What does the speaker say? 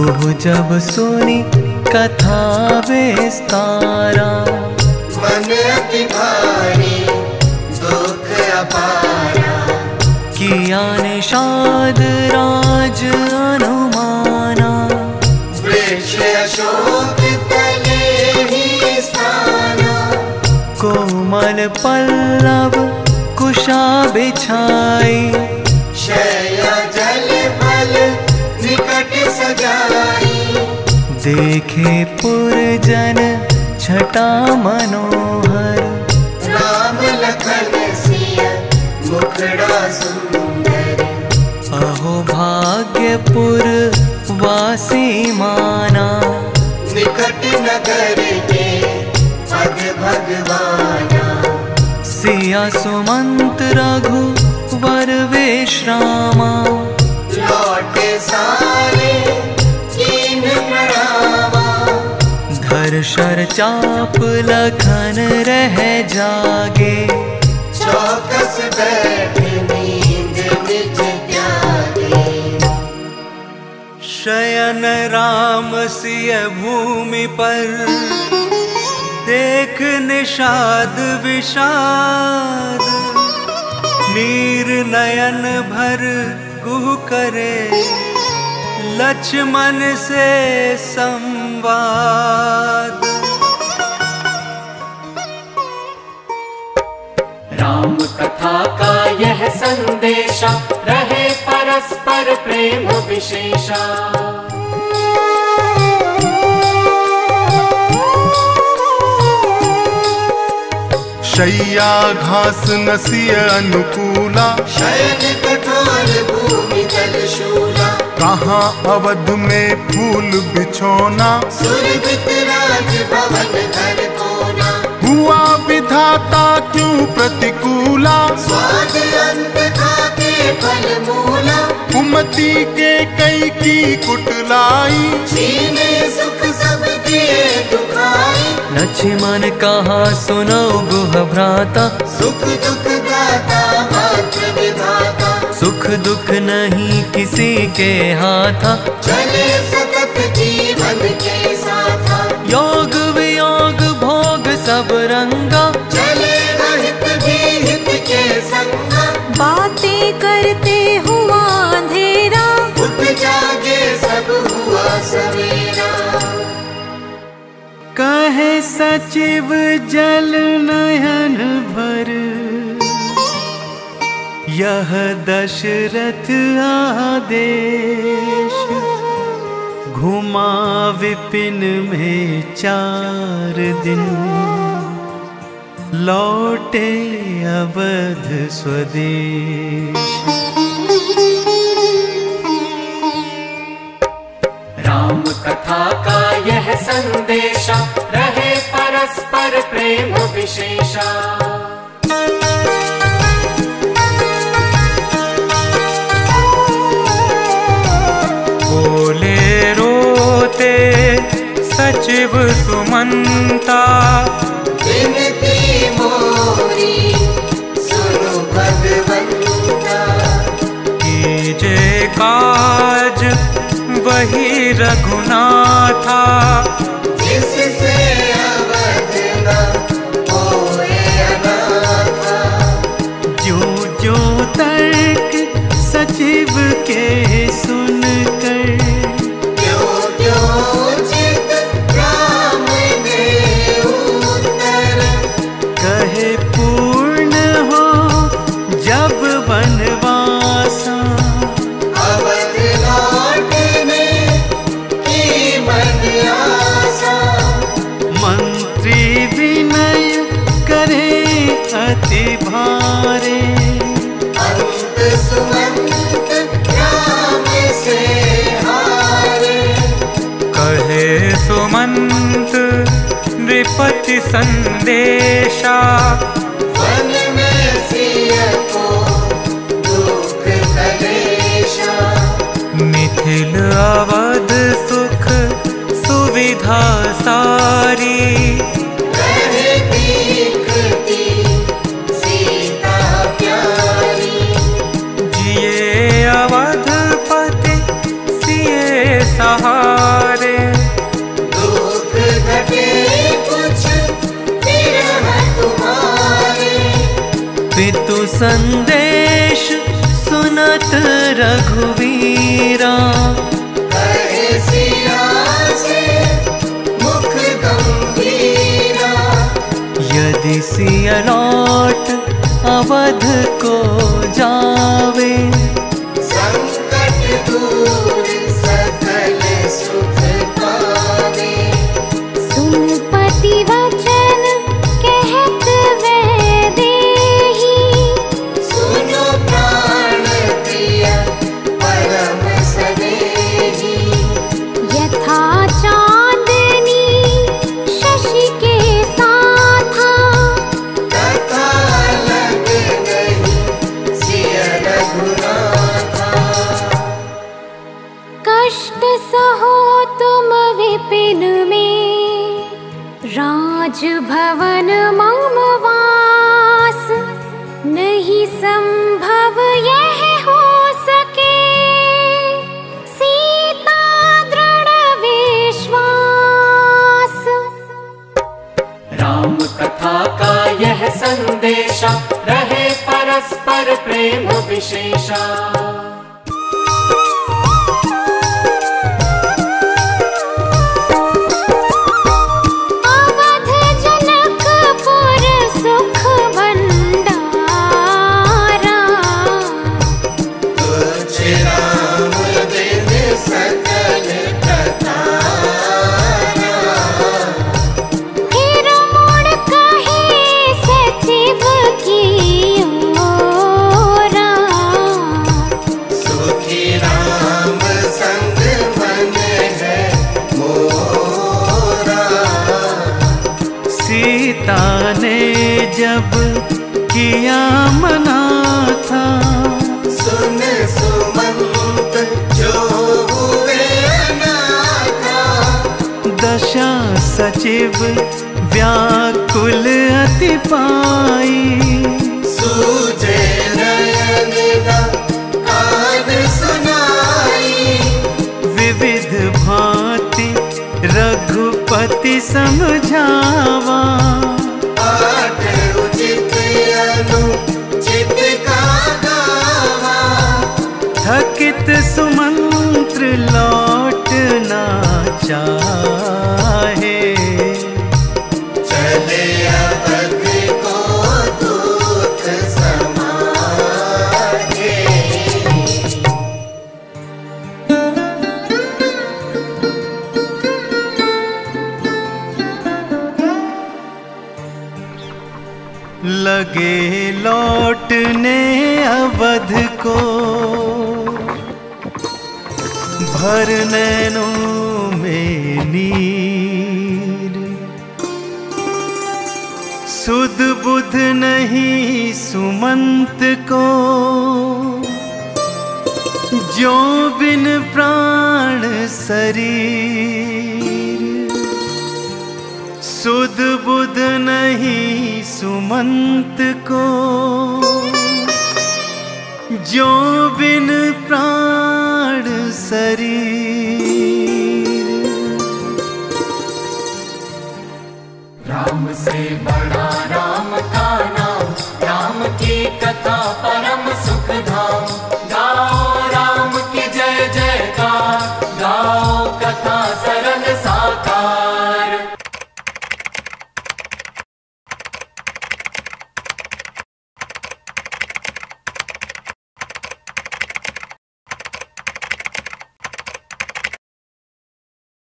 गुह जब सुनी कथा विस्तारा, मन अति भारी दुख अपारा। किया निषाद राज अनुमाना, वृक्ष अशोक तले ही स्थाना। कोमल पल्लव कुशा बिछाई, शैया जल फल निकट सजाई। देखे पुरजन छटा मनोहर, राम लखन सिया मुखड़ा सुंदर। अहो भाग्यपुर वासी माना, निकट नगर के पद भगवाना। सिया सुमंत रघुवर विश्रामा, लौटे सारे कीन प्रणामा। धर्षर चाप लखन रह जागे, चौकस बैठे नींद निज त्यागे। शयन राम सिय भूमि पर, देख निषाद विषाद। नीर नयन भर गुह करे, लक्ष्मण से संवाद। राम कथा का यह संदेशा, रहे परस्पर प्रेम विशेषा। शैया घास नसिय अनुकूला, शयन कठोर भूमि तल शूला। कहाँ अवध में फूल बिछोना, सुरभित राज भवन घर कोना। हुआ विधाता क्यों प्रतिकूला, स्वाद अंत खाके फल मूला। कुमति के कई की कुटलाई, छीने सुख सब दिए दुखाई। लक्ष्मण कहा सुनो गुह भ्राता, सुख दुख दाता मात्र विधाता। सुख दुख नहीं किसी के हाथा, चले सतत जीवन के साथा। योग वियोग भोग सब रंगा, चले अहित भी हित के संगा। बातें करते हुआ अंधेरा, उठ जागे सब हुआ सवेरा। कहे सचिव जल नयन भर, यह दशरथ आदेश। घुमा विपिन में 4 दिन, लौटे अवध स्वदेश। राम कथा का यह संदेशा, रहे परस्पर प्रेम विशेषा। बोले रोते सचिव सुमंता, विनती मोरी सुनो भगवंता। कीजे काज वही रघुनाथा, जिससे अवध न होए अनाथा। जो जो तर्क सचिव के सुनकर, जो जो उचित राम दे उत्तर। कहे पूर्ण हो जब वनवासा, अवध लौटने की मन आशा। मंत्री विनय करे अति भारे, अंत सुमंत राम से हारे। कहे सुमंत नृपति संदेशा, वन में सिया को दुख कलेशा। मिथिल अवध सुख सुविधा सारी, रहे दिखती सीता प्यारी। जिए अवधपति सिए सहारी। संदेश सुनत रघुवीरा। कहे सिया से मुख गंभीरा। यदि सिया लौट अवध को जावे, संकट दूर सकल सुख पावे। सुन पति वचन कहत वै देहि, सुनो प्राण प्रिय परम स्नेही। यथा चांदनी शशि के साथा, तथा लग नहीं सिया रघुनाथा। कष्ट सहो तुम विपिन में, राजभवन मम वास। नहीं संभव यह हो सके, सीता दृढ़ विश्वास। राम कथा का यह संदेशा, रहे परस्पर प्रेम विशेषा। अवध जनकपुर सुख भंडारा, तुझ राम बिन सकल प्रतारा। फिर मुड़ कहे सचिव की ओरा। सुखी राम संग मन है मोरा। सीता ने जब किया मना था, सुन सुमंत जो हुए अनाथा। दशा सचिव व्याकुल अति पाई। सूझे नयन न कान सुनाई। विविध भांति रघुपति समझावा। पाठ उचित अनुचित का गावा। थकित सुमंत्र लौटना चाहे, चले अवध को दूत समागे। लगे लौटने अवध को, भर नैनों में नीर। सुध बुध नहीं सुमंत को, जो बिन प्राण शरीर। सुध बुध नहीं सुमंत को, जो बिन प्राण शरीर। राम से बड़ा राम का नाम, राम की कथा परम सुख धाम।